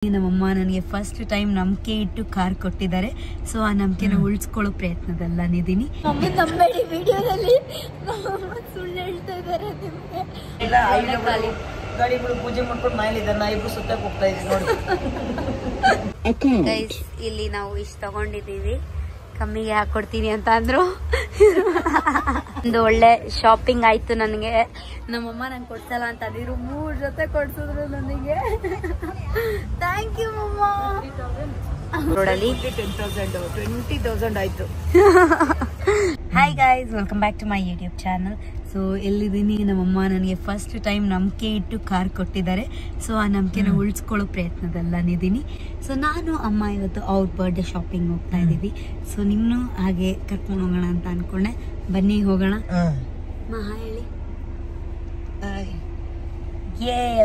ನಮ್ಮಮ್ಮ ನನಗೆ first time ನಂಬಿಕೆ ಇಟ್ಟು ಕಾರ್ ಕೊಟ್ಟಿದ್ದಾರೆ. ಸೊ ಆ ನಂಬಿಕೆನ ಉಳಿಸ್ಕೊಳ್ಳೋ ಪ್ರಯತ್ನದಲ್ಲಿದ್ದೀನಿ. ನಂಬೇಡಿ, ವಿಡಿಯೋದಲ್ಲಿ ಸುಳ್ಳು ಹೇಳ್ತಾ ಇದ್ದಾರೆ ನಿಮ್ಗೆ. ಗಾಡಿಗಳು ಪೂಜೆ ಮಾಡ್ಕೊಂಡು ಮನೇಲಿದ್ದಾರೆ, ನಾ ಇಬ್ರು ಸುತ್ತಕ್ಕೆ ಹೋಗ್ತಾ ಇದೀವಿ ನೋಡಿ. ಗೈಸ್, ಇಲ್ಲಿ ನಾವು ಇಷ್ಟು ತಗೊಂಡಿದ್ದೀವಿ, ಕಮ್ಮಿಗೆ ಹಾಕೊಡ್ತೀನಿ ಅಂತ ಅಂದ್ರು. ಒಂದು ಒಳ್ಳೆ ಶಾಪಿಂಗ್ ಆಯ್ತು ನನಗೆ. ನಮ್ಮಮ್ಮ ನಂಗೆ ಕೊಡ್ಸಲ್ಲ ಅಂತ ಅಂದಿದ್ರು, 3 ಜೊತೆ ಕೊಡ್ಸಿದ್ರು ನನಗೆ. ಥ್ಯಾಂಕ್ ಯು ಮಮ್ಮ. ರೋಡಲ್ಲಿ 20,000 ಆಯ್ತು. Hi guys, welcome back to my YouTube channel. So ಎಲ್ಲಿದ್ದೀನಿ, ನಮ್ಮಮ್ಮ ನನಗೆ ಫಸ್ಟ್ ಟೈಮ್ ನಂಬಿಕೆ ಇಟ್ಟು ಕಾರ್ ಕೊಟ್ಟಿದ್ದಾರೆ. ಸೊ ಆ ನಂಬಿಕೆನ ಉಳಿಸ್ಕೊಳ್ಳೋ ಪ್ರಯತ್ನದಲ್ಲಿದ್ದೀನಿ. ಸೊ ನಾನು ಅಮ್ಮ ಇವತ್ತು ಅವ್ರ ಬರ್ಡೇ ಶಾಪಿಂಗ್ ಹೋಗ್ತಾ ಇದ್ದೀವಿ. ಸೊ ನಿಮ್ಮನ್ನು ಹಾಗೆ ಕರ್ಕೊಂಡು ಹೋಗೋಣ ಅಂತ ಅನ್ಕೊಂಡೆ. ಬನ್ನಿ ಹೋಗೋಣ. ಮಹಾ ಹೇಳಿ.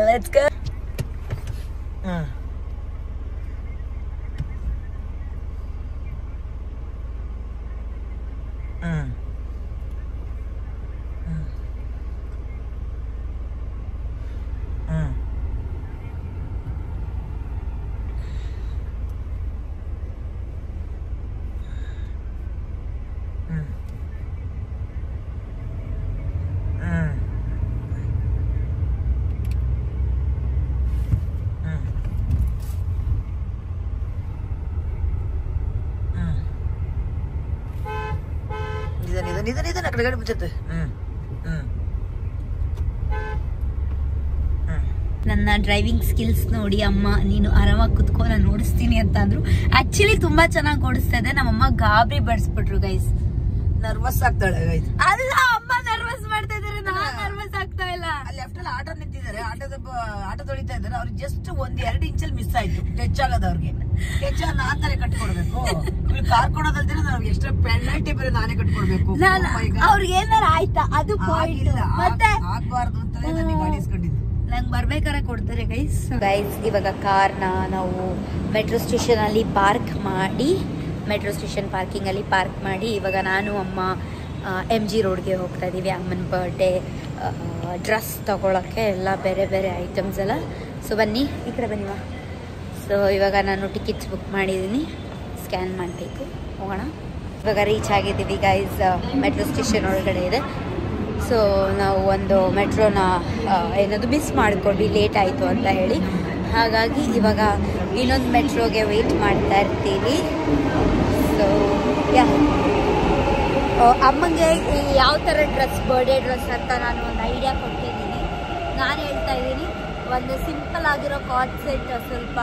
Let's go. ನಿಧಾನ ಕಡೆ ಗಾಡಿ ಮುಚ್ಚುತ್ತೆ. ನನ್ನ ಡ್ರೈವಿಂಗ್ ಸ್ಕಿಲ್ಸ್ ನೋಡಿ ಅಮ್ಮ ನೀನು ಆರಾಮಾಗಿ ಕುತ್ಕೋ, ನಾನು ಓಡಿಸ್ತೀನಿ ಅಂತ ಅಂದ್ರು. ಆಕ್ಚುಲಿ ತುಂಬಾ ಚೆನ್ನಾಗಿ ಓಡಿಸ್ತಾ ಇದೆ. ನಮ್ಮಮ್ಮ ಗಾಬರಿ ಬಡಿಸ್ಬಿಟ್ರು ಗೈಸ್. ನರ್ವಸ್ ಆಗ್ತಾಳೆ ಗೈಸ್. ಅಲ್ಲ, ಅಮ್ಮ ನರ್ವಸ್ ಮಾಡ್ತಾ ಇದಾರೆ, ನಾನು ನರ್ವಸ್ ಆಗ್ತಾ ಇಲ್ಲ. ಅಲ್ಲಿ ಲೆಫ್ಟ್ ಅಲ್ಲಿ ಆಟೋ ನಿಂತಿದ್ದಾರೆ, ಆಟೋ ತೊಳಿತಾ ಇದ್ದಾರೆ. ಅವ್ರಿಗೆ ಜಸ್ಟ್ 1-2 ಇಂಚಲ್ಲಿ ಮಿಸ್ ಆಯ್ತು ಟಚ್ ಆಗೋದು. ಅವ್ರಿಗೆ ಟಚ್ ನಾನ್ ತಾನೇ ಕಟ್ಕೊಡ್ಬೇಕು. ಇಲ್ಲಿ ಕಾರ್ ಕೊಡೋದಲ್ದಿರ ನಾವು ಎಕ್ಸ್ಟ್ರಾ ಪೆನಾಲ್ಟಿ ಬೇರೆ ನಾನೇ ಕಟ್ಕೊಡ್ಬೇಕು. ಅವ್ರಿಗೆ ಏನಾರ ಆಯ್ತಾ ಅದು ಮತ್ತೆ ಆಗ್ಬಾರ್ದು ಅಂತಲೇ ನನಗೆ ಗಾಡಿ ಇಸ್ಕೊಂಡಿದ್ದು. ನಂಗೆ ಬರ್ಬೇಕಾರೆ ಕೊಡ್ತಾರೆ ಗೈಸ್. ಇವಾಗ ಕಾರ್ನ ನಾವು ಮೆಟ್ರೋ ಸ್ಟೇಷನ್ ಅಲ್ಲಿ ಪಾರ್ಕ್ ಮಾಡಿ, ಮೆಟ್ರೋ ಸ್ಟೇಷನ್ ಪಾರ್ಕಿಂಗ್ ಅಲ್ಲಿ ಪಾರ್ಕ್ ಮಾಡಿ ಇವಾಗ ನಾನು ಅಮ್ಮ MG ರೋಡ್ಗೆ ಹೋಗ್ತಾ ಇದೀವಿ. ಅಮ್ಮನ ಬರ್ಡೇ ಡ್ರೆಸ್ ತಗೊಳಕ್ಕೆ ಎಲ್ಲ ಬೇರೆ ಬೇರೆ ಐಟಮ್ಸ್ ಎಲ್ಲ. ಸೊ ಬನ್ನಿ, ಈ ಕಡೆ ಬನ್ನಿವ. ಸೊ ಇವಾಗ ನಾನು ಟಿಕೆಟ್ಸ್ ಬುಕ್ ಮಾಡಿದ್ದೀನಿ, ಸ್ಕ್ಯಾನ್ ಮಾಡಬೇಕು, ಹೋಗೋಣ. ಇವಾಗ ರೀಚ್ ಆಗಿದ್ದೀವಿ ಗೈಸ್, ಮೆಟ್ರೋ ಸ್ಟೇಷನ್ ಒಳಗಡೆ ಇದೆ. ಸೊ ನಾವು ಒಂದು ಮೆಟ್ರೋನ ಏನದು ಮಿಸ್ ಮಾಡಿಕೊಂಡ್ವಿ, ಲೇಟ್ ಆಯಿತು ಅಂತ ಹೇಳಿ. ಹಾಗಾಗಿ ಇವಾಗ ಇನ್ನೊಂದು ಮೆಟ್ರೋಗೆ ವೆಯ್ಟ್ ಮಾಡ್ತಾ ಇರ್ತೀವಿ. ಸೊ ಅಮ್ಮಂಗೆ ಯಾವ ಥರ ಡ್ರೆಸ್, ಬರ್ಡೇ ಡ್ರೆಸ್ ಅಂತ ನಾನು ಒಂದು ಐಡಿಯಾ ಕೊಟ್ಟಿದ್ದೀನಿ. ನಾನು ಹೇಳ್ತಾ ಇದ್ದೀನಿ, ಒಂದು ಸಿಂಪಲ್ ಆಗಿರೋ ಕಾರ್ಡ್ ಸೆಟ್, ಸ್ವಲ್ಪ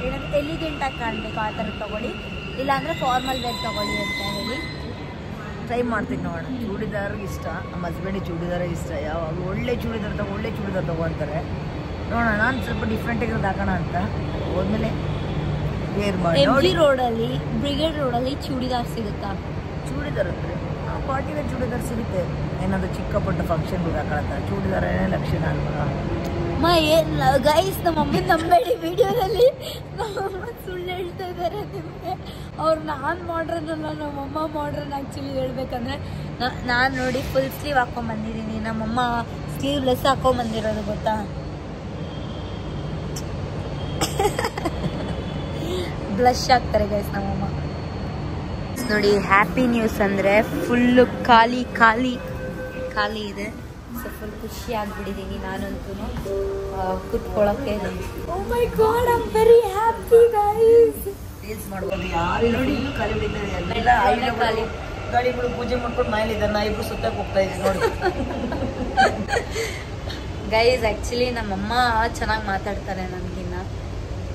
ಏನಂದ್ರೆ ಎಲಿಗೆಂಟಾಗಿ ಕಾಣಬೇಕು ಆ ಥರ ತೊಗೊಳ್ಳಿ, ಇಲ್ಲಾಂದರೆ ಫಾರ್ಮಲ್ ವೇರ್ ತೊಗೊಳ್ಳಿ ಅಂತ ಹೇಳಿ ಟ್ರೈ ಮಾಡ್ತೀನಿ. ನೋಡೋಣ. ಚೂಡಿದಾರ್ ಇಷ್ಟ, ನಮ್ಮ ಹಸ್ಬೆಂಡಿಗೆ ಚೂಡಿದಾರ ಇಷ್ಟ. ಯಾವಾಗ ಒಳ್ಳೆ ಚೂಡಿದಾರ್ ತಗೊಳ್ತಾರೆ. ನೋಡೋಣ, ನಾನು ಸ್ವಲ್ಪ ಡಿಫ್ರೆಂಟ್ ಆಗಿರೋದು ಹಾಕೋಣ ಅಂತ ಹೋದ್ಮೇಲೆ ವೇರ್ ಮಾಡಿ. MG ರೋಡಲ್ಲಿ, ಬ್ರಿಗೇಡ್ ರೋಡಲ್ಲಿ ಚೂಡಿದಾರ್ ಸಿಗುತ್ತಾ? ಚೂಡಿದಾರ್ ಅಂದರೆ ಪಾರ್ಟಿಗೆ ಚೂಡಿದಾರ್ ಸಿಗುತ್ತೆ. ಏನಾದರೂ ಚಿಕ್ಕ ಪುಟ್ಟ ಫಂಕ್ಷನ್ಗೆ ಹಾಕೊಳತ್ತ ಚೂಡಿದಾರ ಏನೇ ಲಕ್ಷಣ ಅಲ್ವಾ? ಗೈಸ್, ನಮ್ಮಮ್ಮ ನಂಬೇಡಿ, ವಿಡಿಯೋದಲ್ಲಿ ನಮ್ಮಮ್ಮ ಸುಳ್ಳು ಹೇಳ್ತಾ ಇದ್ದಾರೆ ನಿಮಗೆ. ಅವ್ರು ನಾನು ಮಾಡ್ರನ್ ಅಲ್ಲ, ನಮ್ಮಮ್ಮ ಮಾಡ್ರನ್. ಆ್ಯಕ್ಚುಲಿ ಹೇಳ್ಬೇಕಂದ್ರೆ ನಾನು ನೋಡಿ ಫುಲ್ ಸ್ಲೀವ್ ಹಾಕೊಂಡ್ಬಂದಿದ್ದೀನಿ, ನಮ್ಮಮ್ಮ ಸ್ಲೀವ್ಲೆಸ್ ಹಾಕೊಂಡ್ಬಂದಿರೋದು ಗೊತ್ತಾ. ಬ್ಲಶ್ ಆಗ್ತಾರೆ ಗೈಸ್ ನಮ್ಮಮ್ಮ. ನೋಡಿ, ಹ್ಯಾಪಿ ನ್ಯೂಸ್ ಅಂದರೆ ಫುಲ್ಲು ಖಾಲಿ ಇದೆ. ಸೊ ಫುಲ್ ಖುಷಿ ಆಗ್ಬಿಟ್ಟಿದ್ದೀನಿ ನಾನಂತೂ ಕುತ್ಕೊಳ್ಳೋಕ್ಕೆ. Oh my god, I am very happy guys. Reels ಮಾಡ್ಬೋದು, ಯಾರು ನೋಡಿ ಖಾಲಿ ಬಿಟ್ಟಿದ್ದಾರೆ. ಎಲ್ಲ ಖಾಲಿ ಗಾಡಿಗಳು ಪೂಜೆ ಮಾಡ್ಕೊಂಡು ಮನೇಲಿದ್ದಾರೆ, ನಾ ಇಬ್ರು ಸುತ್ತಕ್ಕೆ ಹೋಗ್ತಾ ಇದೀವಿ ನೋಡಿ. ಗೈಸ್, ಆ್ಯಕ್ಚುಲಿ ನಮ್ಮಮ್ಮ ಚೆನ್ನಾಗಿ ಮಾತಾಡ್ತಾರೆ ನನಗಿನ್ನ.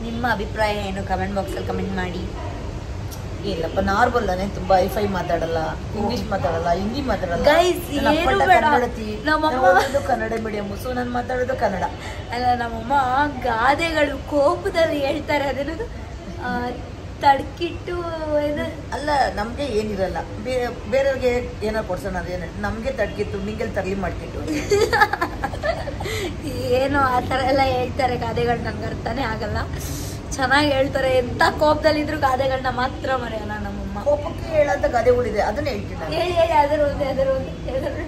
ನಿಮ್ಮ ಅಭಿಪ್ರಾಯ ಏನು? ಕಮೆಂಟ್ ಬಾಕ್ಸಲ್ಲಿ ಕಮೆಂಟ್ ಮಾಡಿ. ಇಲ್ಲಪ್ಪ, ನಾರ್ಮಲ್ ನಾನೇ ತುಂಬಾ ಐಫೈ ಮಾತಾಡಲ್ಲ, ಇಂಗ್ಲಿಷ್ ಮಾತಾಡಲ್ಲ, ಹಿಂದಿ ಮಾತಾಡಲ್ಲ. ಗೈಸ್, ಏನು ಬೇಡ, ನಮ್ಮಮ್ಮ ಕನ್ನಡ ಮೀಡಿಯಂ, ಸೊ ನಾನು ಮಾತಾಡೋದು ಕನ್ನಡ. ಅಲ್ಲ, ನಮ್ಮಮ್ಮ ಗಾದೆಗಳು ಕೋಪದಲ್ಲಿ ಹೇಳ್ತಾರೆ. ಅದನ್ನು ತಡ್ಕಿಟ್ಟು ಏನು ಅಲ್ಲ, ನಮ್ಗೆ ಏನಿರಲ್ಲ, ಬೇರೆಯವ್ರಿಗೆ ಏನಾರು ಕೊಡ್ಸೋಣ. ಅದೇನು ನಮ್ಗೆ ತಡ್ಕಿತ್ತು, ನಿಂಗೆಲ್ಲಿ ತರಲಿ ಮಾಡ್ತಿತ್ತು. ಏನು ಆ ಥರ ಎಲ್ಲ ಹೇಳ್ತಾರೆ ಗಾದೆಗಳು, ನನ್ಗೆ ಅರ್ಥನೇ ಆಗಲ್ಲ. ಚೆನ್ನಾಗಿ ಹೇಳ್ತಾರೆ. ಎಂತ ಕೋಪದಲ್ಲಿದ್ರು ಗಾದೆಗಳನ್ನ ಮಾತ್ರ ಮರೆಯೋಣ ನಮ್ಮಮ್ಮ. ಕೋಪಕ್ಕೆ ಹೇಳಂತ ಗಾದೆಗಳಿದೆ, ಅದನ್ನ ಹೇಳ್ತೀನಿ. ಹೇಳಿ ಅದರೊಂದು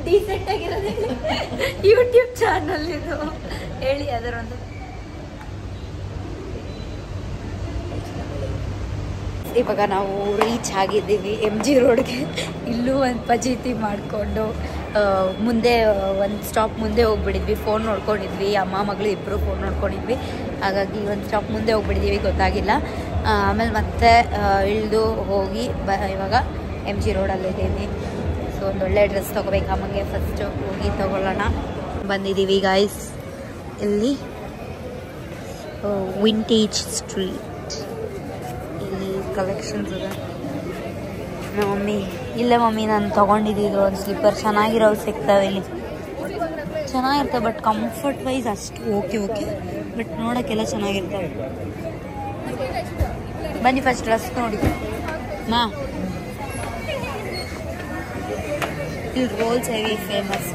ಡೀಸೆಂಟ್ ಆಗಿರೋದು ಯೂಟ್ಯೂಬ್ ಚಾನಲ್ ಇದು. ಹೇಳಿ ಅದರೊಂದು. ಇವಾಗ ನಾವು ರೀಚ್ ಆಗಿದ್ದೀವಿ MG ರೋಡ್ಗೆ. ಇಲ್ಲೂ ಒಂದು ಪಜೀತಿ ಮಾಡಿಕೊಂಡು ಮುಂದೆ ಒಂದು ಸ್ಟಾಪ್ ಮುಂದೆ ಹೋಗ್ಬಿಟ್ಟಿದ್ವಿ. ಫೋನ್ ನೋಡ್ಕೊಂಡಿದ್ವಿ, ಅಮ್ಮ ಮಗಳು ಇಬ್ಬರು ಫೋನ್ ನೋಡ್ಕೊಂಡಿದ್ವಿ. ಹಾಗಾಗಿ ಒಂದು ಸ್ಟಾಪ್ ಮುಂದೆ ಹೋಗ್ಬಿಟ್ಟಿದ್ದೀವಿ, ಗೊತ್ತಾಗಿಲ್ಲ. ಆಮೇಲೆ ಮತ್ತೆ ಇಳಿದು ಹೋಗಿ ಇವಾಗ MG ರೋಡಲ್ಲಿದ್ದೀವಿ. ಸೊ ಒಂದು ಒಳ್ಳೆ ಡ್ರೆಸ್ ತೊಗೋಬೇಕು ಅಮ್ಮಗೆ. ಫಸ್ಟು ಹೋಗಿ ತೊಗೊಳ್ಳೋಣ. ಬಂದಿದ್ದೀವಿ ಗಾಯ್ಸ್ ಇಲ್ಲಿ ವಿಂಟೇಜ್ ಸ್ಟ್ರೀಟ್. ಇಲ್ಲಿ ಕಲೆಕ್ಷನ್ಸ್ ಇದೆ. ಮಮ್ಮಿ ಇಲ್ಲ ಮಮ್ಮಿ, ನಾನು ತೊಗೊಂಡಿದ್ದು ಒಂದು ಸ್ಲಿಪ್ಪರ್ ಚೆನ್ನಾಗಿರೋವು ಸಿಗ್ತವೆ ಇಲ್ಲಿ. ಚೆನ್ನಾಗಿರ್ತವೆ ಬಟ್ ಕಂಫರ್ಟ್ ವೈಸ್ ಅಷ್ಟು ಓಕೆ ಬಟ್ ನೋಡೋಕ್ಕೆಲ್ಲ ಚೆನ್ನಾಗಿರ್ತವೆ. ಬನ್ನಿ ಫಸ್ಟ್ ಡ್ರೆಸ್ ನೋಡಿ. ಇಲ್ಲಿ ರೋಲ್ಸ್ ಹೆವಿ ಫೇಮಸ್.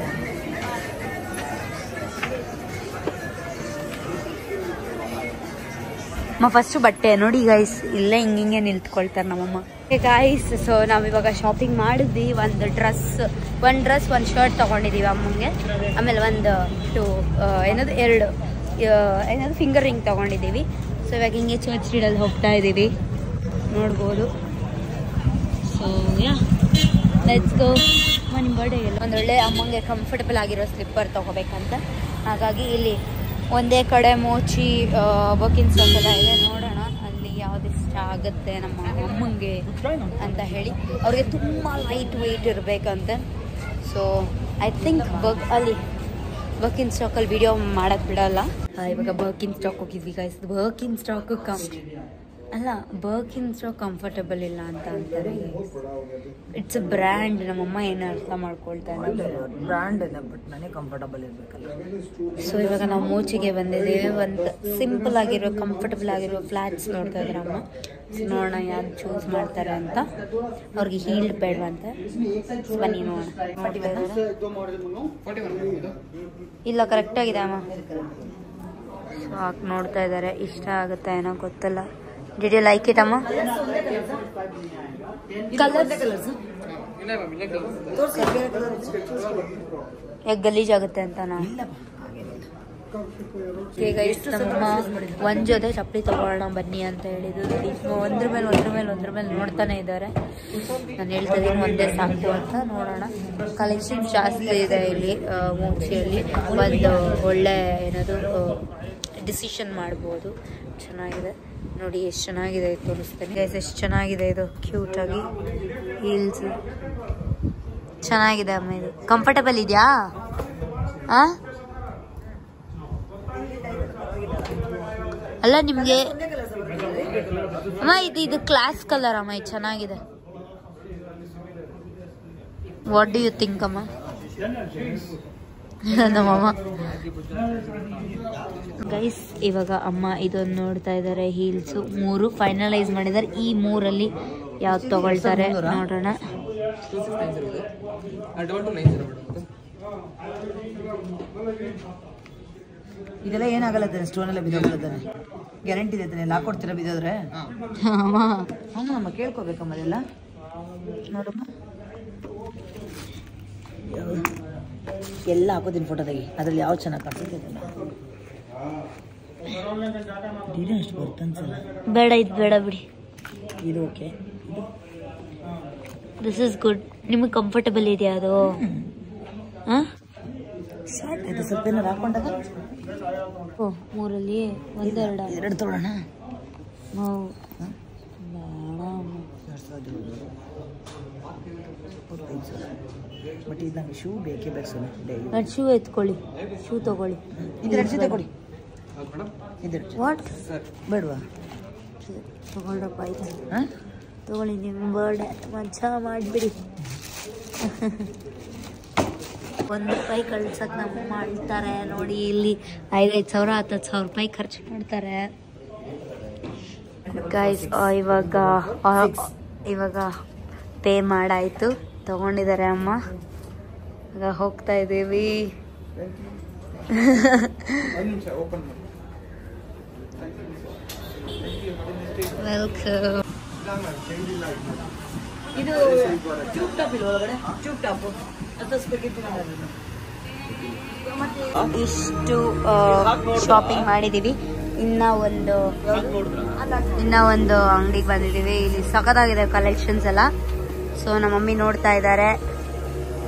ಫಸ್ಟು ಬಟ್ಟೆ ನೋಡಿ ಗೈಸ್, ಇಲ್ಲೇ ಹಿಂಗೆ ನಿಂತ್ಕೊಳ್ತಾರೆ ನಮ್ಮಮ್ಮ. ಗಾಯ್ಸ್, ಸೊ ನಾವಿವಾಗ ಶಾಪಿಂಗ್ ಮಾಡಿದ್ವಿ. ಒಂದು ಡ್ರೆಸ್ ಒಂದು ಶರ್ಟ್ ತೊಗೊಂಡಿದ್ದೀವಿ ಅಮ್ಮಂಗೆ. ಆಮೇಲೆ ಒಂದು ಎರಡು ಫಿಂಗರ್ ರಿಂಗ್ ತೊಗೊಂಡಿದ್ದೀವಿ. ಸೊ ಇವಾಗ ಹಿಂಗೆ ಚರ್ಚ್ ಸ್ಟ್ರೀಟಲ್ಲಿ ಹೋಗ್ತಾ ಇದ್ದೀವಿ, ನೋಡ್ಬೋದು. So let's go. ನಿಮ್ಮ ಬರ್ಡೇಗೆಲ್ಲ ಒಂದೊಳ್ಳೆ ಅಮ್ಮಂಗೆ ಕಂಫರ್ಟಬಲ್ ಆಗಿರೋ ಸ್ಲಿಪ್ಪರ್ ತೊಗೋಬೇಕಂತ. ಹಾಗಾಗಿ ಇಲ್ಲಿ ಒಂದೇ ಕಡೆ ಮೋಚಿ ಬಕಿನ್ ಸ್ಟಾಕ್ ಎಲ್ಲ ಇದೆ. ನೋಡೋಣ ಅಲ್ಲಿ ಯಾವ್ದು ಇಷ್ಟ ಆಗುತ್ತೆ ನಮ್ಮ ಅಮ್ಮಂಗೆ ಅಂತ ಹೇಳಿ. ಅವ್ರಿಗೆ ತುಂಬ ಲೈಟ್ ವೆಯ್ಟ್ ಇರಬೇಕಂತೆ. ಸೊ ಐ ಥಿಂಕ್ ಅಲ್ಲಿ ಬಕಿನ್ ಸ್ಟಾಕಲ್ಲಿ ವಿಡಿಯೋ ಮಾಡೋಕ್ಕೆ ಬಿಡೋಲ್ಲ. ಇವಾಗ ಬರ್ಕಿನ್ ಸ್ಟಾಕ್ ಹೋಗಿದ್ವಿ guys. Birkenstock Birkenstock comfortable ಇಲ್ಲ ಅಂತ ಅಂತಾರೆ. It's a brand. ನಮ್ಮಮ್ಮ ಏನು ಅರ್ಥ ಮಾಡ್ಕೊಳ್ತಾರೆ, ಬ್ರ್ಯಾಂಡ್ ಇದೆ ಬಟ್ ನನಗೆ ಕಂಫರ್ಟಬಲ್ ಇರಬೇಕಲ್ಲ. ಸೊ ಇವಾಗ ನಾವು ಮೋಚಿಗೆ ಬಂದಿದ್ದೀವಿ. ಒಂದು ಸಿಂಪಲ್ ಆಗಿರೋ ಕಂಫರ್ಟಬಲ್ ಆಗಿರೋ ಫ್ಲಾಟ್ಸ್ ನೋಡ್ತಾ ಇದ್ದಾರೆ ಅಮ್ಮ. ನೋಡೋಣ ಯಾರು ಚೂಸ್ ಮಾಡ್ತಾರೆ ಅಂತ. ಅವ್ರಿಗೆ ಹೀಲ್ಡ್ ಬೇಡವಂತೆ. ಬನ್ನಿ ನೋಡೋಣ. ಇಲ್ಲ ಕರೆಕ್ಟಾಗಿದೆ ಅಮ್ಮ. ಸಾಕು ನೋಡ್ತಾ ಇದ್ದಾರೆ. ಇಷ್ಟ ಆಗುತ್ತೆ ಏನೋ ಗೊತ್ತಿಲ್ಲ. ಡಿಡ್ ಯು ಲೈಕ್ ಇಟ್ ಅಮ್ಮ? ಗಲೀಜಾಗುತ್ತೆ ಅಂತ ನಾವು ನಮ್ಮಮ್ಮ ಒಂದು ಜೊತೆ ಚಪ್ಪಲಿ ತಗೊಳ್ಳೋಣ ಬನ್ನಿ ಅಂತ ಹೇಳಿದ್ರು. ಒಂದ್ರ ಮೇಲೆ ನೋಡ್ತಾನೆ ಇದ್ದಾರೆ. ನಾನು ಹೇಳ್ತಾ ಇದ್ದೀನಿ ಒಂದೇ ಸಾಕು ಅಂತ. ನೋಡೋಣ, ಕಲೆಕ್ಷನ್ ಜಾಸ್ತಿ ಇದೆ ಇಲ್ಲಿ ಮೋಚಿಯಲ್ಲಿ. ಒಂದು ಒಳ್ಳೆ ಡಿಸಿಷನ್ ಮಾಡ್ಬೋದು. ಚೆನ್ನಾಗಿದೆ ನೋಡಿ, ಎಷ್ಟು ಚೆನ್ನಾಗಿದೆ ತೋರಿಸ್ತೇನೆ ಗೈಸ್. ಎಷ್ಟು ಚೆನ್ನಾಗಿದೆ ಇದು, ಕ್ಯೂಟಾಗಿ ಹೀಲ್ಸ್ ಚೆನ್ನಾಗಿದೆ ಅಮ್ಮ. ಇದು ಕಂಫರ್ಟಬಲ್ ಇದೆಯಾ? ಅಲ್ಲ ನಿಮಗೆ ಅಮ್ಮ ಇದು ಕ್ಲಾಸ್ ಕಲರ್ ಅಮ್ಮ. ಇದು ಚೆನ್ನಾಗಿದೆ. ವಾಟ್ ಡು ಯು ಥಿಂಕ್ ಅಮ್ಮ? ನಮ್ಮಮ್ಮ ಗೈಸ್ ಇವಾಗ ಅಮ್ಮ ಇದೊಂದು ನೋಡ್ತಾ ಇದ್ದಾರೆ. ಹೀಲ್ಸು 3 ಫೈನಲೈಸ್ ಮಾಡಿದ್ದಾರೆ. ಈ 3ರಲ್ಲಿ ಯಾವ್ದು ತಗೊಳ್ತಾರೆ ನೋಡೋಣ. ಇದೆಲ್ಲ ಏನಾಗಲ್ಲ ತಾನೆ, ಸ್ಟೋನ್ ಎಲ್ಲ ಬಿದ್ದೋಗ್ತಾನೆ. ಗ್ಯಾರಂಟಿ ಇದೆ ತಾನೆ, ಲಾಕ್ ಕೊಡ್ತೀರಾ ಬಿದ್ದೋದ್ರೆ? ಅಮ್ಮ ಕೇಳ್ಕೊಬೇಕಮ್ಮ ಅದೆಲ್ಲ. ನೋಡಮ್ಮ ಎಲ್ಲ ಹಾಕೋತೀನಿ ಫೋಟೋ ತೆಗಿ. ಅದ್ರಲ್ಲಿ ಯಾವ್ದು ಚೆನ್ನಾಗಿ ಕಾಣಿಸುತ್ತೆ ಅಷ್ಟು ಬರ್ತನ್ಸಲ್ಲ. ಬೇಡ ಇದು ಬೇಡ ಬಿಡಿ. ಇದು ಓಕೆ, ದಿಸ್ ಇಸ್ ಗುಡ್. ನಿಮಗೆ ಕಂಫರ್ಟಬಲ್ ಇದೆಯಾ ಅದು? ಶಾರ್ಟ್ ಆಯ್ತು ಸ್ವಲ್ಪ ಏನಾರು ಹಾಕೊಂಡಾಗ. 3ರಲ್ಲಿ ಎರಡು ತೊಗೊಳ್ಳೋಣ. ಬಟ್ ಇದು ನಮಗೆ ಶೂ ಬೇಕೇ ಬೇಕು ಸರ್. ನಾನು ಶೂ ಎತ್ಕೊಳ್ಳಿ, ಶೂ ತಗೊಳ್ಳಿ. ಇದೆರಡು ಶೂ ತಗೊಳ್ಳಿ. ವಾಟ್ ಬೇಡವಾ? ತಗೊಳ್ರಪ್ಪ ಆಯ್ತು. ತಗೊಳ್ಳಿ, ನಿಮ್ಮ ಬರ್ಡೇ ಮಜಾ ಮಾಡಿಬಿಡಿ. ₹1 ಕಳ್ಸಕ್ಕೆ ನಮ್ಮ ಮಾಡ್ತಾರೆ ನೋಡಿ. ಇಲ್ಲಿ 5,000 10,000 ರೂಪಾಯಿ ಖರ್ಚು ಮಾಡ್ತಾರೆ ಗೈಸ್. ಇವಾಗ ಪೇ ಮಾಡಾಯಿತು, ತಗೊಂಡಿದ್ದಾರೆ ಅಮ್ಮ. ಈಗ ಹೋಗ್ತಾ ಇದ್ದೀವಿ. ವೆಲ್ಕಮ್. ಇದು ಟ್ಯೂಬ್ ಟಾಪ್ ಇಲ್ಲ ಒಳಗಡೆ? ಟ್ಯೂಬ್ ಟಾಪ್ ಇಷ್ಟು ಶಾಪಿಂಗ್ ಮಾಡಿದ್ದೀವಿ. ಇನ್ನ ಒಂದು ಅಂಗಡಿಗೆ ಬಂದಿದೀವಿ. ಇಲ್ಲಿ ಸಖತ್ತಾಗಿದೆ ಕಲೆಕ್ಷನ್ಸ್ ಎಲ್ಲ. ಸೊ ನಮ್ಮ ಮಮ್ಮಿ ನೋಡ್ತಾ ಇದ್ದಾರೆ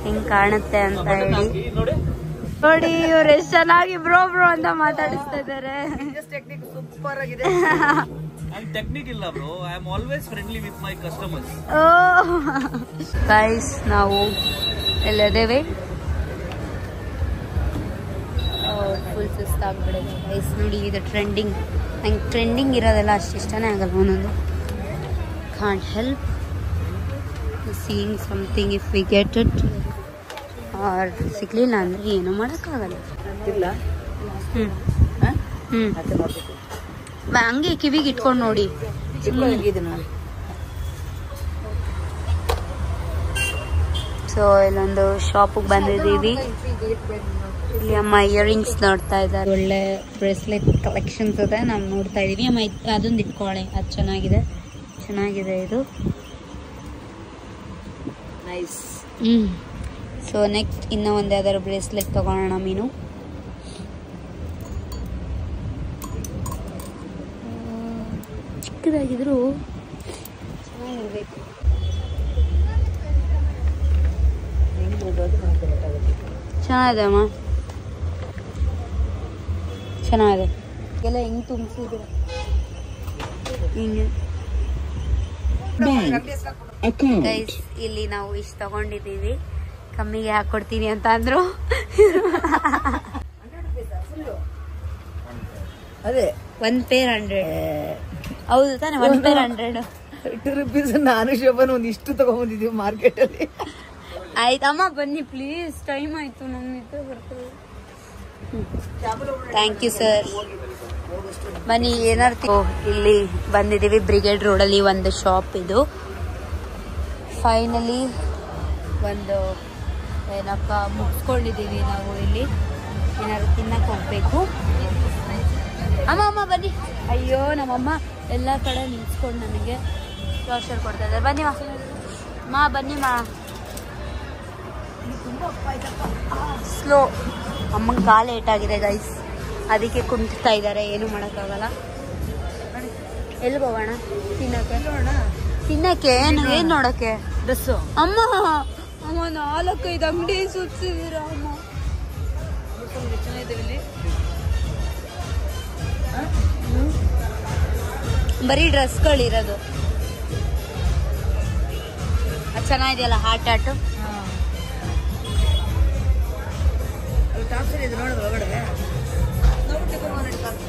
ಹೆಂಗ್ ಕಾಣುತ್ತೆ ಅಂತ ಹೇಳಿ. ನೋಡಿ ಇವ್ರು ಎಷ್ಟು ಚೆನ್ನಾಗಿ ಬ್ರೋ ಅಂತ ಮಾತಾಡಿಸ್ತಾ ಇದ್ದಾರೆ. ಸೂಪರ್ ಆಗಿದೆ. ಟೆಕ್ನಿಕ್ ಇಲ್ಲ bro, I am always friendly with my customers. Guys ನಾವು ಎಲ್ಲದೇವೆ ಫುಲ್ ಸುಸ್ತಾಗ್ಬಿಡಿದೆ ಗೈಸ್. ನೋಡಿ ಇದು ಟ್ರೆಂಡಿಂಗ್. ನಂಗೆ ಟ್ರೆಂಡಿಂಗ್ ಇರೋದೆಲ್ಲ ಅಷ್ಟು ಇಷ್ಟನೇ ಆಗಲ್ಲ. ಒಂದೊಂದು can't help seeing something if we get it or ಸಿಗ್ಲಿಲ್ಲ ಅಂದ್ರೆ ಏನು ಮಾಡೋಕ್ಕಾಗಲ್ಲ. ಹಂಗೆ ಕಿವಿಗೆ ಇಟ್ಕೊಂಡು ನೋಡಿ. ಸೊ ಇಲ್ಲೊಂದು ಶಾಪಿಗೆ ಬಂದಿದ್ದೀವಿ. ಇಲ್ಲಿ ಅಮ್ಮ ಇಯರಿಂಗ್ಸ್ ನೋಡ್ತಾ ಇದ್ದಾರೆ. ಒಳ್ಳೆ ಬ್ರೇಸ್ಲೆಟ್ ಕಲೆಕ್ಷನ್ಸ್ ಇದೆ, ನಾವು ನೋಡ್ತಾ ಇದೀವಿ. ಅಮ್ಮ ಅದೊಂದು ಇಟ್ಕೊಳ್ಳಿ, ಅದು ಚೆನ್ನಾಗಿದೆ ಇದು. ನೈಸ್. ಸೊ ನೆಕ್ಸ್ಟ್ ಇನ್ನೂ ಒಂದು ಯಾವ್ದಾದ್ರು ಬ್ರೇಸ್ಲೆಟ್ ತಗೊಳ್ಳೋಣ ಮೀನು. ಚಿಕ್ಕದಾಗಿದ್ರು ಚೆನ್ನಾಗಿರ್ಬೇಕು. ಚೆನ್ನಾಗಿದೆ ಅಮ್ಮ, ಚೆನ್ನಾಗಿದೆ. ಎಲ್ಲ ಹೆಂಗ್ ತುಂಬಿಸಿದ್ರು ಹಿಂಗೆ. ಗೈಸ್ ಇಲ್ಲಿ ನಾವು ಇಷ್ಟು ತಗೊಂಡಿದ್ದೀವಿ, ಕಮ್ಮಿಗೆ ಹಾಕೊಡ್ತೀನಿ ಅಂತ ಅಂದ್ರು. ಅದೇ 1 ಪೇರ್ 100. ಹೌದು ತಾನೆ, 1 ಪೇರ್ 100. 30 ರೂಪೀಸ್. ನಾನು ಶೋಭನ್ ಒಂದಿಷ್ಟು ತಗೊಂಡ್ಬಂದಿದ್ದೀವಿ ಮಾರ್ಕೆಟ್ ಅಲ್ಲಿ. ಆಯ್ತಮ್ಮ ಬನ್ನಿ ಪ್ಲೀಸ್, ಟೈಮ್ ಆಯ್ತು. ನಮ್ಮಿತ್ತು ಬರ್ತದೆ. Thank you sir. ಬನ್ನಿ ಏನಾರು. ಇಲ್ಲಿ ಬಂದಿದ್ದೀವಿ ಬ್ರಿಗೇಡ್ ರೋಡಲ್ಲಿ ಒಂದು ಶಾಪ್ ಇದು. ಫೈನಲಿ ಒಂದು ಏನಪ್ಪ ಮುಗಿಸ್ಕೊಂಡಿದ್ದೀವಿ ನಾವು. ಇಲ್ಲಿ ಏನಾದ್ರು ತಿನ್ನಕ್ಕೆ ಹೋಗ್ಬೇಕು. ಅಮ್ಮ ಬನ್ನಿ. ಅಯ್ಯೋ ನಮ್ಮಮ್ಮ ಎಲ್ಲ ಕಡೆ ನಿಲ್ಸ್ಕೊಂಡು ನನಗೆ ಟಾರ್ಚರ್ ಕೊಡ್ತಾ ಇದ್ದಾರೆ. ಬನ್ನಿ ಬನ್ನಿ ಸ್ಲೋ. ಅಮ್ಮಂಗೆ ಕಾಲು ಏಟಾಗಿದೆ ಗೈಸ್, ಅದಕ್ಕೆ ಕುಂಟ್ತಾ ಇದ್ದಾರೆ. ಏನು ಮಾಡೋಕ್ಕಾಗಲ್ಲ. ಎಲ್ಲಿ ಹೋಗೋಣ ತಿನ್ನಕ್ಕೆ? ಏನ್ ನೋಡಕ್ಕೆ? ಡ್ರೆಸ್ಸು. ಅಮ್ಮ 4-5 ಅಂಗಡಿ ಸುತ್ತಿದ್ದೀರ ಅಮ್ಮ. ಬರೀ ಡ್ರೆಸ್ಗಳಿರೋದು. ಅದು ಚೆನ್ನಾಗಿದೆಯಲ್ಲ ಹಾಟ್ ಹಾಟು.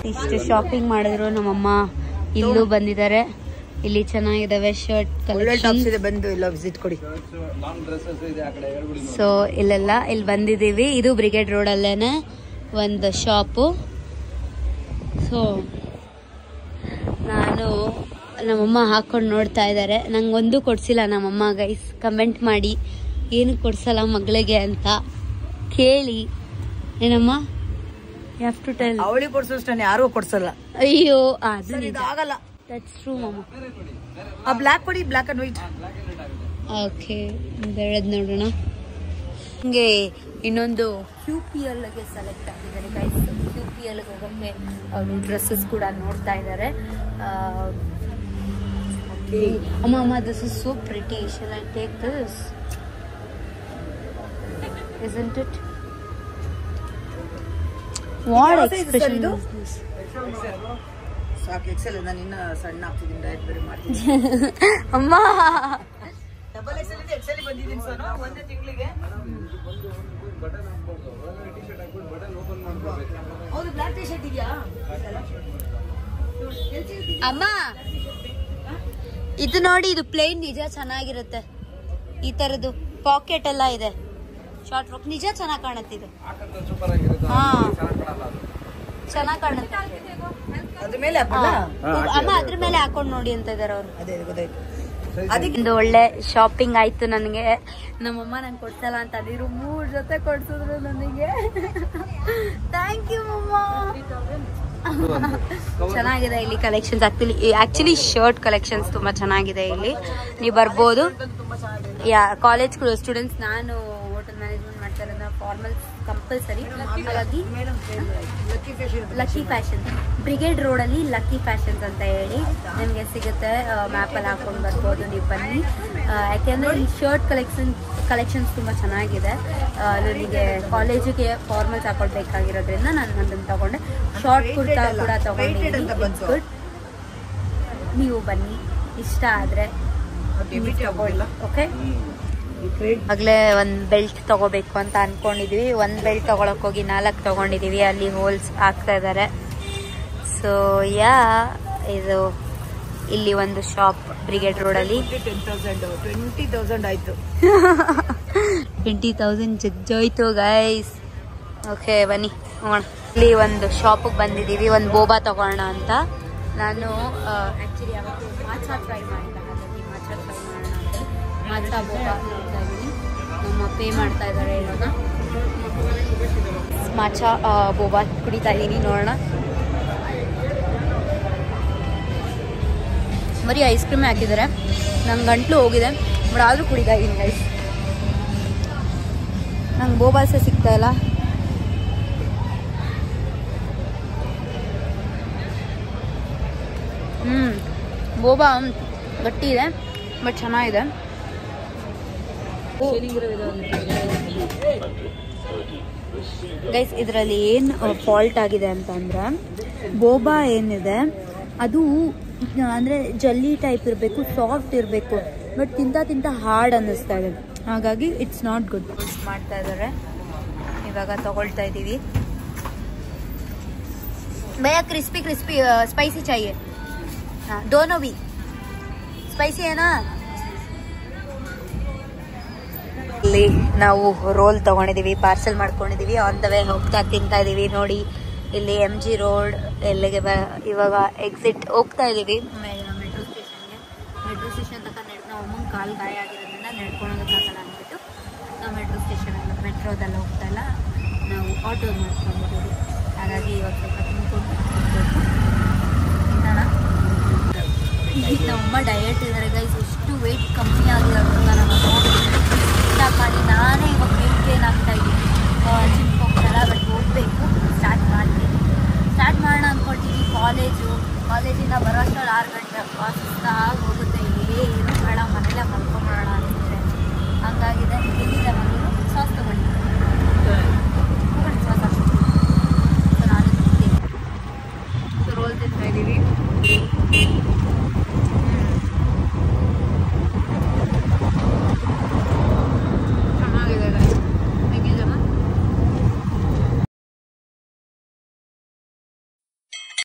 ಇಷ್ಟು ಶಾಪಿಂಗ್ ಮಾಡಿದ್ರು ನಮ್ಮಮ್ಮ. ಇಲ್ಲೂ ಬಂದಿದ್ದಾರೆ. ಇಲ್ಲಿ ಚೆನ್ನಾಗಿದಾವೆ ಶರ್ಟ್ ಕಲೆಕ್ಷನ್. ಬಂದು ಇಲ್ಲ ವಿಸಿಟ್ ಕೊಡಿ. ಸೊ ಇಲ್ಲಿ ಬಂದಿದ್ದೀವಿ. ಇದು ಬ್ರಿಗೇಡ್ ರೋಡ್ ಅಲ್ಲೇನೆ ಒಂದು ಶಾಪು. ಸೊ ನಮ್ಮಮ್ಮ ಹಾಕೊಂಡು ನೋಡ್ತಾ ಇದ್ದಾರೆ. ನಂಗೊಂದು ಕೊಡ್ಸಿಲ್ಲ ನಮ್ಮಮ್ಮ. ಗೈಸ್ ಕಮೆಂಟ್ ಮಾಡಿ ಏನು ಕೊಡ್ಸಲ್ಲ ಮಗಳಿಗೆ ಅಂತ ಕೇಳಿ. ಏನಮ್ಮ? You have to tell. ಅವಳಿಗೆ ಕೊಡ್ಸೋಷ್ಟು ಯಾರು ಕೊಡ್ಸಲ್ಲ. ಅಯ್ಯೋ ಅದು ಆಗಲ್ಲ. ದಟ್ಸ್ ಟ್ರೂ ಮಮ್ಮ. ಆ ಬ್ಲ್ಯಾಕ್ ಕೊಡಿ, ಬ್ಲ್ಯಾಕ್ ಅಂಡ್ ವೈಟ್. ಓಕೆ ಬೆಳೆದ್ ನೋಡೋಣ. ಹಂಗೆ ಇನ್ನೊಂದು QPL ಗೆ ಸೆಲೆಕ್ಟ್ ಆಗಿದ್ದಾರೆ ಗೈಸ್. QPL ಗೆ ಹೋಗೋಕ್ಕೆ ಅವರು ಡ್ರೆಸ್ಸಸ್ ಕೂಡ ನೋಡ್ತಾ ಇದ್ದಾರೆ. ಅಮ್ಮ this is so pretty. Shall I take this? Isn't it? What expression is this? ಸಾಕು ಎಕ್ಸೆಲ್. ನಾನು ಇನ್ನ ಸಣ್ಣ ಆಗ್ತಿದ್ದೀನಿ, ಡಯಟ್ ಬೇರೆ ಮಾಡ್ತೀನಿ. ಅಮ್ಮ ಡಬಲ್ ಎಕ್ಸೆಲ್ ಇದೆ, ಎಕ್ಸೆಲ್ ಬಂದಿದ್ದೀನಿ ಸರ್ ಒಂದೇ ತಿಂಗಳಿಗೆ. ಹೌದು, ಬ್ಲಾಕ್ ಟಿ ಶರ್ಟ್ ಇದೆಯಾ ಅಮ್ಮ? ಇದು ನೋಡಿ, ಇದು ಪ್ಲೇನ್ ನಿಜ ಚೆನ್ನಾಗಿರುತ್ತೆ. ಈ ತರದ್ದು ಪಾಕೆಟ್ ಎಲ್ಲ ಇದೆ. ಶಾರ್ಟ್ ಫ್ರಾಕ್ ನಿಜ ಚೆನ್ನಾಗಿ ಕಾಣುತ್ತೆ. ಇದು ಹಾ ಚೆನ್ನಾಗಿ ಕಾಣುತ್ತೆ. ಅಮ್ಮ ಅದ್ರ ಮೇಲೆ ಹಾಕೊಂಡು ನೋಡಿ ಅಂತ ಇದಾರೆ ಅವರು. ಅದಕ್ಕಿಂದು ಒಳ್ಳೆ ಶಾಪಿಂಗ್ ಆಯ್ತು ನನಗೆ. ನಮ್ಮಮ್ಮ ನಂಗೆ ಕೊಡ್ಸಲ್ಲ ಅಂತ ಅದಿರು 3 ಜೊತೆ ಕೊಡ್ಸಿದ್ರು ನನಗೆ. ಥ್ಯಾಂಕ್ ಯು ಮಮ್ಮ. ಚೆನ್ನಾಗಿದೆ ಇಲ್ಲಿ ಕಲೆಕ್ಷನ್ಸ್. ಆಕ್ಚುಲಿ ಶರ್ಟ್ ಕಲೆಕ್ಷನ್ಸ್ ತುಂಬಾ ಚೆನ್ನಾಗಿದೆ ಇಲ್ಲಿ. ನೀವು ಬರ್ಬೋದು. College students. ನಾನು ಹೋಟೆಲ್ ಮ್ಯಾನೇಜ್ಮೆಂಟ್ ಮಾಡ್ತಾ ಇರೋದ್ರಿಂದ ಫಾರ್ಮಲ್ ಕಂಪಲ್ಸರಿ. ಹಾಗಾಗಿ ಲಕ್ಕಿ ಫ್ಯಾಷನ್ ಬ್ರಿಗೇಡ್ ರೋಡಲ್ಲಿ ಲಕ್ಕಿ ಫ್ಯಾಷನ್ಸ್ ಅಂತ ಹೇಳಿ ನಿಮಗೆ ಸಿಗುತ್ತೆ. ಮ್ಯಾಪಲ್ಲಿ ಹಾಕೊಂಡು ಬರ್ಬೋದು, ನೀವು ಬನ್ನಿ. ಯಾಕೆಂದರೆ ಈ ಶರ್ಟ್ ಕಲೆಕ್ಷನ್ಸ್ ತುಂಬ ಚೆನ್ನಾಗಿದೆ. ನನಗೆ ಕಾಲೇಜಿಗೆ ಫಾರ್ಮಲ್ಸ್ ಹಾಕೊಳ್ಬೇಕಾಗಿರೋದ್ರಿಂದ ನಾನು ಅದನ್ನು ತಗೊಂಡೆ. ಶಾರ್ಟ್ ಕುರ್ತಾ ಕೂಡ ತಗೊಂಡಿದ್ದೀನಿ. ಗುಡ್, ನೀವು ಬನ್ನಿ, ಇಷ್ಟ ಆದರೆ ತಗೊಳ್ಳಿ. ಓಕೆ, ಆಗಲೇ ಒಂದು ಬೆಲ್ಟ್ ತಗೋಬೇಕು ಅಂತ ಅಂದ್ಕೊಂಡಿದ್ವಿ. ಒಂದು ಬೆಲ್ಟ್ ತೊಗೊಳಕ್ಕೆ ಹೋಗಿ 4 ತೊಗೊಂಡಿದ್ದೀವಿ. ಅಲ್ಲಿ ಹೋಲ್ಸ್ ಹಾಕ್ತಾ ಇದ್ದಾರೆ. ಸೊ ಇದು ಇಲ್ಲಿ ಒಂದು ಶಾಪ್ ಬ್ರಿಗೇಡ್ ರೋಡಲ್ಲಿ 20,000 ಆಯಿತು. 20,000 ಜಗ್ಜೋಯ್ತು ಗೈಸ್. ಓಕೆ, ಬನ್ನಿ ಹೋಗೋಣ. ಇಲ್ಲಿ ಒಂದು ಶಾಪಿಗೆ ಬಂದಿದ್ದೀವಿ, ಒಂದು ಬೋಬಾ ತಗೋಣ ಅಂತ. ನಾನು ಆ್ಯಕ್ಚುಲಿ ಯಾವತ್ತು ಮಾಚಾ ಟ್ರೈ ಮಾಡಿಲ್ಲ, ಹಾಗಾಗಿ ಮಾಚಾ ಟ್ರೈ ಮಾಡೋಣ ಅಂತ ಮಾಚಾ ಬೋಬಾ ನೋಡ್ತಾ ಇದ್ದೀನಿ. ನಮ್ಮ ಪೇ ಮಾಡ್ತಾ ಇದ್ದಾರೆ ಇವಾಗ. ಮಾಚಾ ಬೋಬಾ ಕುಡಿತಾ ಇದ್ದೀನಿ, ನೋಡೋಣ. ಬರೀ ಐಸ್ ಕ್ರೀಮೇ ಹಾಕಿದ್ದಾರೆ. ನಂಗೆ ಗಂಟ್ಲು ಹೋಗಿದೆ, ಬಟ್ ಆದರೂ ಕುಡಿತಾ ಇದ್ದೀನಿ ಗೈಸ್. ನಂಗೆ ಬೋಬಾಸೆ ಸಿಗ್ತಾ ಇಲ್ಲ. ಬೋಬಾ ಗಟ್ಟಿ ಇದೆ, ಬಟ್ ಚೆನ್ನಾಗಿದೆ. ಗೈಸ್, ಇದರಲ್ಲಿ ಏನು ಫಾಲ್ಟ್ ಆಗಿದೆ ಅಂತಂದರೆ, ಬೋಬಾ ಏನಿದೆ ಅದು ಅಂದರೆ ಜಲ್ಲಿ ಟೈಪ್ ಇರಬೇಕು, ಸಾಫ್ಟ್ ಇರಬೇಕು. ಬಟ್ ತಿಂತ ಹಾರ್ಡ್ ಅನ್ನಿಸ್ತಾ ಇದೆ, ಹಾಗಾಗಿ ಇಟ್ಸ್ ನಾಟ್ ಗುಡ್. ಮಾಡ್ತಾ ಇದ್ದಾರೆ ಇವಾಗ, ತಗೊಳ್ತಾ ಇದ್ದೀವಿ. भैया क्रिस्पी स्पाइसी चाहिए. हाँ, दोनों भी स्पाइसी है ना. ಇಲ್ಲಿ ನಾವು ರೋಲ್ ತಗೊಂಡಿದ್ದೀವಿ, ಪಾರ್ಸೆಲ್ ಮಾಡ್ಕೊಂಡಿದ್ದೀವಿ. ಆನ್ ದ ವೇ ಹೋಗ್ತಾ ತಿಂತಾ ಇದ್ದೀವಿ. ನೋಡಿ ಇಲ್ಲಿ MG ರೋಡ್ ಎಲ್ಲಿಗೆ ಇವಾಗ ಎಕ್ಸಿಟ್ ಹೋಗ್ತಾ ಇದ್ದೀವಿ ಮೆಟ್ರೋ ಸ್ಟೇಷನ್ ತನಕ. ನಾವು ಅಮ್ಮಂಗೆ ಕಾಲು ಗಾಯ ಆಗಿರೋದ್ರಿಂದ ನಡ್ಕೊಳೋದಕ್ಕಾಗಲ್ಲ ಅಂದ್ಬಿಟ್ಟು ನಾವು ಮೆಟ್ರೋದೆಲ್ಲ ಹೋಗ್ತಾ ಇಲ್ಲ, ನಾವು ಆಟೋ ಮಾಡ್ಕೊಂಡಿದ್ದೀವಿ. ಹಾಗಾಗಿ ಇವಾಗ ಸ್ವಲ್ಪ ತಿನ್ಕೊಂಡು ತಿನ್ನೋಣ. ನಮ್ಮಮ್ಮ ಡಯಟ್ ಇದ್ದಾರೆ ಗೈಸ್. ಎಷ್ಟು ವೆಯ್ಟ್ ಕಮ್ಮಿ ಆಗಿರೋದ್ರಿಂದ ನಮ್ಮ ಸ್ಟಾರ್ಟ್ ಮಾಡಿ ನಾನೇ ಇವಾಗ ವೆಯ್ಟ್ ಗೇನ್ ಆಗ್ತಾ ಇದ್ದೀನಿ. ಜಿಮ್ಗೆ ಹೋಗ್ತಾಯಿಲ್ಲ, ಬಟ್ ಹೋಗಬೇಕು. ಸ್ಟಾರ್ಟ್ ಮಾಡೋಣ ಅಂದ್ಕೊಳ್ತೀವಿ. ಕಾಲೇಜಿಂದ ಬರೋ ಅಷ್ಟರಲ್ಲಿ 6 ಗಂಟೆ ಸುಸ್ತಾಗಿ ಹೋಗುತ್ತೆ. ಏನು ಬೇಡ, ಮನೇಲೆ ಮಲ್ಕೊಂಬಿಡೋಣ ಅನಿಸುತ್ತೆ. ಹಂಗಾಗಿದೆ. ಎಲ್ಲಿದೆ ಮನೇಲಿ ಸಾಸ್ ತಗೊಂಡು ರೋಲ್ ತಿಂತಾ ಇದ್ದೀವಿ.